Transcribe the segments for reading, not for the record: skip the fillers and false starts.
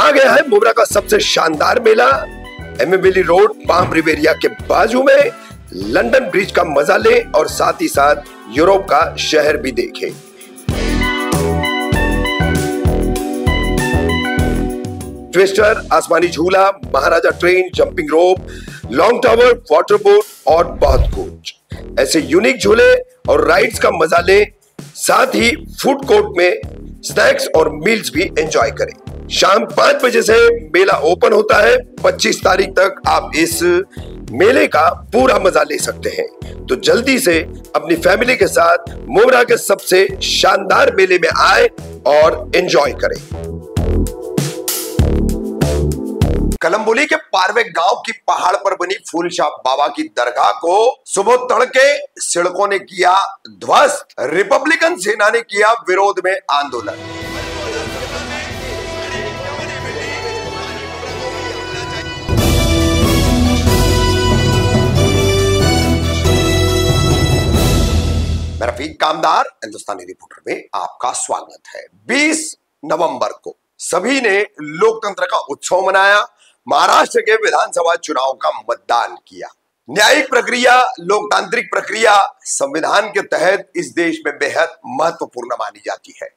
आ गया है मुब्रा का सबसे शानदार मेला। एमिबेली रोड, पाम रिवेरिया के बाजू में। लंदन ब्रिज का मजा ले और साथ ही साथ यूरोप का शहर भी देखें। ट्विस्टर, आसमानी झूला, महाराजा ट्रेन, जंपिंग रोप, लॉन्ग टावर, वाटर बोट और बहुत कुछ। ऐसे यूनिक झूले और राइड्स का मजा ले, साथ ही फूड कोर्ट में स्नैक्स और मील्स भी एंजॉय करें। शाम 5 बजे से मेला ओपन होता है। 25 तारीख तक आप इस मेले का पूरा मजा ले सकते हैं। तो जल्दी से अपनी फैमिली के साथ मुब्रा के सबसे शानदार मेले में आए और एंजॉय करें। कलंबोली के पारवे गांव की पहाड़ पर बनी फूलशाह बाबा की दरगाह को सुबह तड़के सड़कों ने किया ध्वस्त। रिपब्लिकन सेना ने किया विरोध में आंदोलन। मैं रफीक कामदार हिंदुस्तानी रिपोर्टर में आपका स्वागत है। 20 नवंबर को सभी ने लोकतंत्र का उत्सव मनाया। महाराष्ट्र के विधानसभा चुनाव का मतदान किया। न्यायिक प्रक्रिया, लोकतांत्रिक प्रक्रिया संविधान के तहत इस देश में बेहद महत्वपूर्ण मानी जाती है।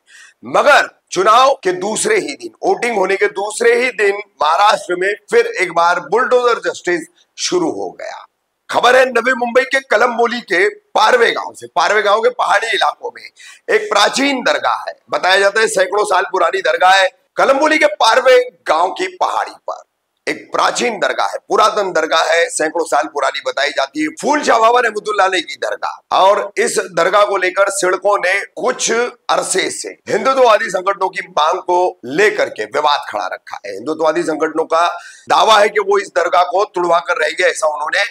मगर चुनाव के दूसरे ही दिन, वोटिंग होने के दूसरे ही दिन महाराष्ट्र में फिर एक बार बुलडोजर जस्टिस शुरू हो गया। खबर है नवी मुंबई के कलंबोली के पारवे गांव से। पारवे गांव के पहाड़ी इलाकों में एक प्राचीन दरगाह है। बताया जाता है सैकड़ों साल पुरानी दरगाह है। कलंबोली के पारवे गांव की पहाड़ी पर एक प्राचीन दरगाह है, पुरातन दरगाह है, सैकड़ों साल पुरानी बताई जाती है। फूलशाह बाबा रहमतुल्लाह अलैह की दरगाह। और इस दरगाह को लेकर सिड़कों ने कुछ अरसे से हिंदुत्ववादी संगठनों की मांग को लेकर के विवाद खड़ा रखा है। हिंदुत्ववादी संगठनों का दावा है कि वो इस दरगाह को तुड़वा कर रहेंगे। ऐसा उन्होंने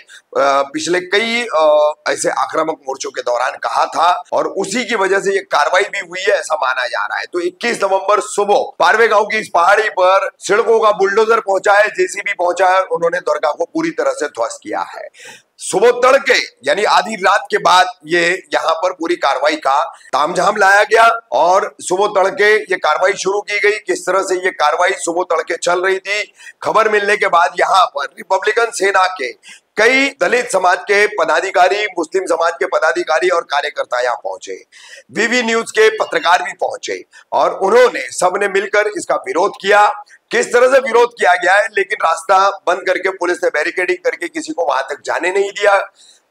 पिछले कई ऐसे आक्रामक मोर्चों के दौरान कहा था और उसी की वजह से ये कार्रवाई भी हुई है, ऐसा माना जा रहा है। तो 21 नवंबर सुबह पारवे गांव की इस पहाड़ी पर सड़कों का बुलडोजर पहुंचा है, जेसीबी पहुंचा है। उन्होंने दरगाह को पूरी तरह से ध्वस्त किया है। सुबह तड़के यानी आधी रात के बाद ये यहाँ पर पूरी कार्रवाई का तामझाम लाया गया और सुबह तड़के ये कार्रवाई शुरू की गई। किस तरह से ये कार्रवाई सुबह तड़के चल रही थी, खबर मिलने के बाद यहाँ पर रिपब्लिकन सेना के कई दलित समाज के पदाधिकारी, मुस्लिम समाज के पदाधिकारी और कार्यकर्ता यहाँ पहुंचे। वीवी न्यूज के पत्रकार भी पहुंचे और उन्होंने सबने मिलकर इसका विरोध किया। किस तरह से विरोध किया गया है, लेकिन रास्ता बंद करके पुलिस ने बैरिकेडिंग करके किसी को वहां तक जाने नहीं दिया।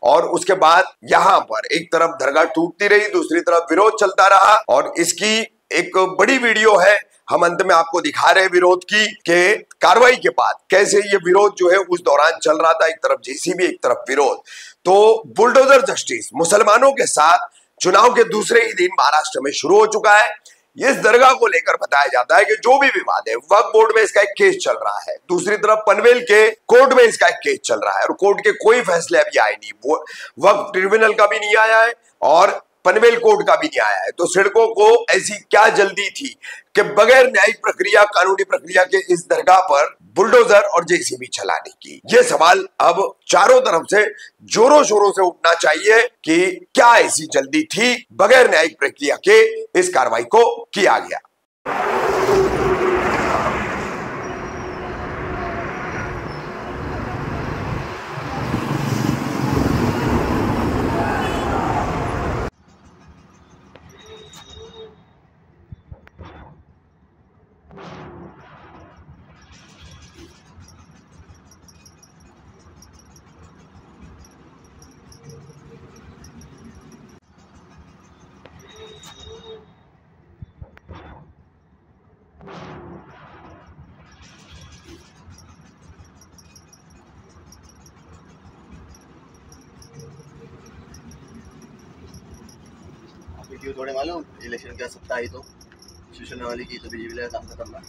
और उसके बाद यहाँ पर एक तरफ दरगाह टूटती रही, दूसरी तरफ विरोध चलता रहा। और इसकी एक बड़ी वीडियो है, हम अंत में आपको दिखा रहे विरोध की के कार्रवाई के बाद कैसे ये विरोध जो है उस दौरान चल रहा था। एक तरफ जेसीबी, एक तरफ विरोध। तो बुलडोजर जस्टिस मुसलमानों के साथ चुनाव के दूसरे ही दिन महाराष्ट्र में शुरू हो चुका है। इस दरगाह को लेकर बताया जाता है कि जो भी विवाद है, वक्फ बोर्ड में इसका एक केस चल रहा है, दूसरी तरफ पनवेल के कोर्ट में इसका एक केस चल रहा है और कोर्ट के कोई फैसले अभी आए नहीं। वक्फ ट्रिब्यूनल का भी नहीं आया है और पनवेल कोर्ट का भी नहीं आया है। तो सड़कों को ऐसी क्या जल्दी थी कि बगैर न्यायिक प्रक्रिया, कानूनी प्रक्रिया के इस दरगाह पर बुलडोजर और जेसीबी चलाने की? ये सवाल अब चारों तरफ से जोरों शोरों से उठना चाहिए कि क्या ऐसी जल्दी थी, बगैर न्यायिक प्रक्रिया के इस कार्रवाई को किया गया। क्यों थोड़े मालूम इलेक्शन का सत्ता आई तो शिवसेना वाली की तो बीजेपी का काम खत्म ना।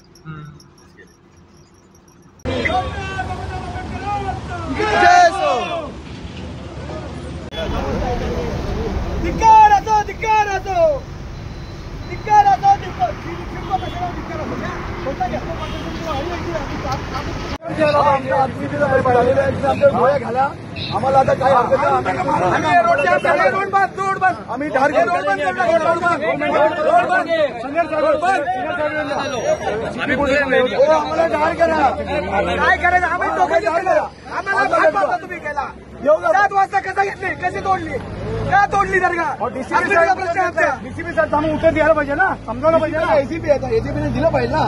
आम्हाला आता काय हरकत आम्ही ढारगे रोड बंद आम्हाला ढार करा काय करायचं आम्ही आम्हाला तुम्ही केला 7 वाजता कसा घेतली कशी तोडली का तोडली दर्गा डीसीपी सर आम्ही उत्तर द्यायला पाहिजे ना समजावलं पाहिजे ना एसीपी आता एसीपीने दिलं पाहिजे ना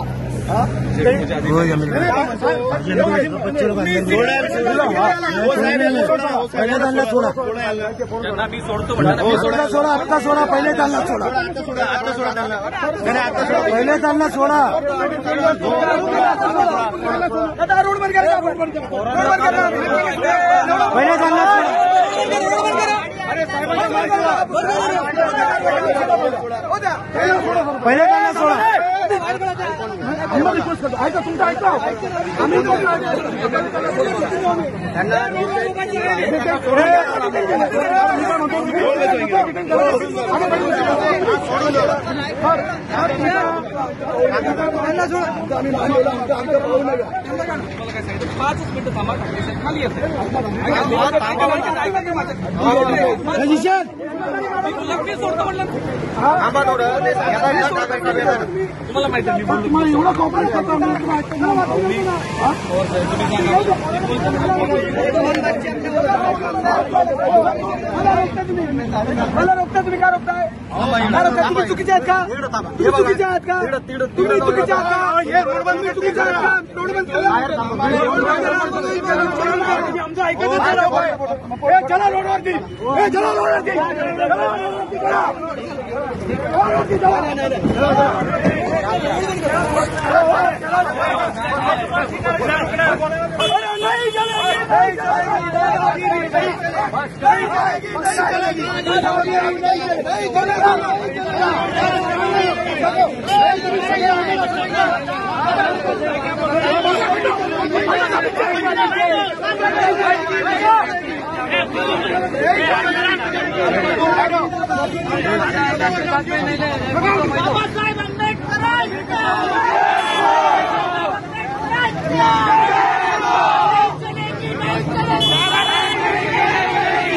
सोडा आत्ता सोडा पहिले त्यांना सोडा पहिले त्यांना सोडा रोड बंद करा पहिले त्यांना पहिले त्यांना सोडा ऐका तुमचं ऐका आम्ही तुम्हाला माहिती एवढं कॉपरेट करतो मला रोखता तुम्ही का रोखताय तुम्ही चुकीचे आहेत का चुकीचे आहात का तुम्ही चुकीचे आहात का हे रोड बंद चुकीचे आहेत का रोड बंद आमचं ऐकत चला रोडवरती चला रोडवरती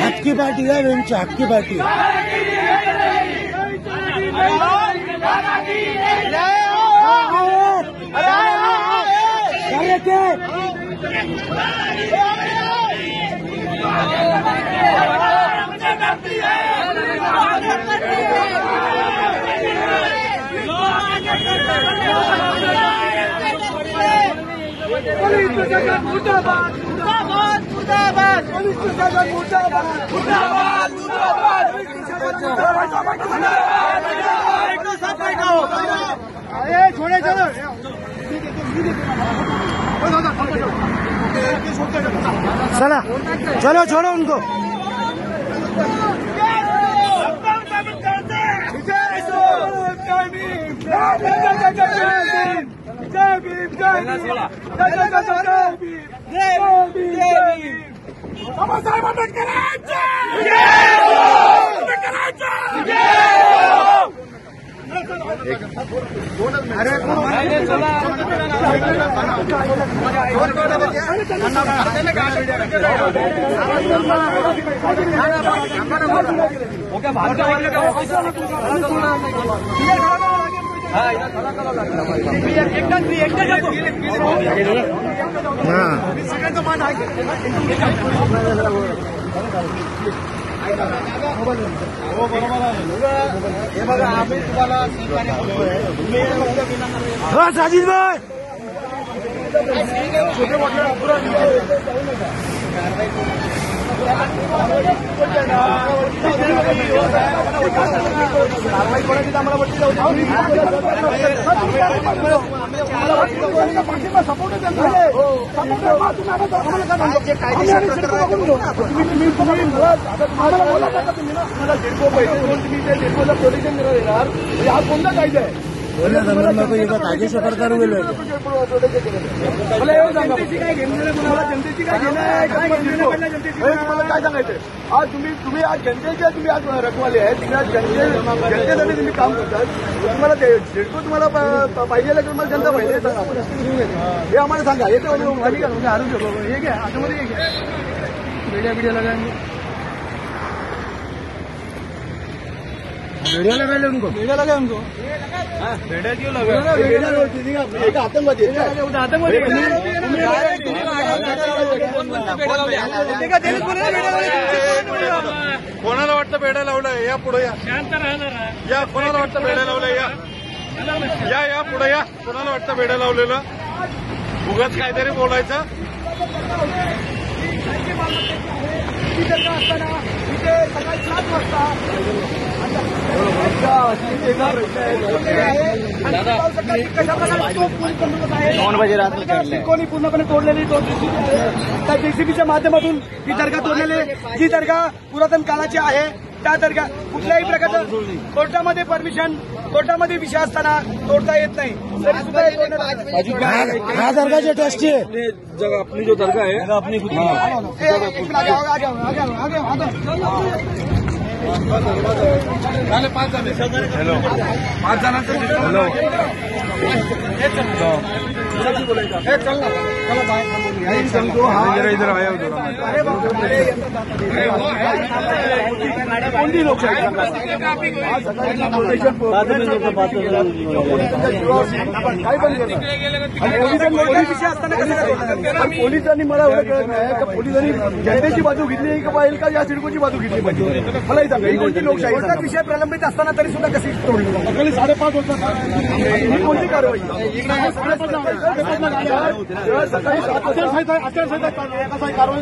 हक्की पार्टी है वेंचा हक्की पार्टी छोड़े चलो चला चलो छोड़ो उनको साजिद भाई पोलिशन देणार कोणता कायदा आहे बोलल्या संदर्भात एका कायदेशीर सरकार गेलो मला एवढं सांगा जनतेची काय घेणं तुम्हाला जनतेची काय घेणं आहे तुम्हाला काय सांगायचं आज तुम्ही आज जनतेच्या तुम्ही आज रखवाले आहे तुम्ही आज जनतेसाठी तुम्ही काम करतात तुम्हाला झेडको तुम्हाला पाहिजे की तुम्हाला जनता पाहिजे सांगा हे आम्हाला सांगा हे तर हारू शकतो हे घ्या आतमध्ये हे घ्या मीडिया लगा वीडियो लगा ले उनको वीडियो लगा उनको वीडियो क्यों लगा वीडियो आतंकवादी आतंकवादी कोणाला वाटतं बेड्या लावलाय या पुढे या कोणाला वाटतं बेड्या लावलाय या पुढे या कोणाला वाटतं बेड्या लावलेलं उगाच काहीतरी बोलायचं असताना इथे सकाळी 7 वाजता कोणी पूर्णपणे तोडलेली त्या जेसीबीच्या माध्यमातून ही दर्गा तोडलेली जी दर्गा पुरातन काळाची आहे त्या दर्गा कुठल्याही प्रकारचं कोर्टामध्ये विषय असताना तोडता येत नाही तरी सुद्धा हा दर्गाचे ट्रस्टी आहे जगह अपनी जो दरगाह है अपनी खुद हेलो 5 जणांचं इधर आया कोणती लोकशाही काय पण पोलिसांनी मला एवढं कळत नाही का पोलिसांनी जनतेची बाजू घेतली का पाहिजे का या सिडकोची बाजू घेतली पाहिजे मलाही सांगा ही कोणती लोकशाही विषय प्रलंबित असताना तरी सुद्धा कशी तोडली सकाळी 5:30 वाजता ही कोणती कारवाई सकाळी 7 वाजता कारवाई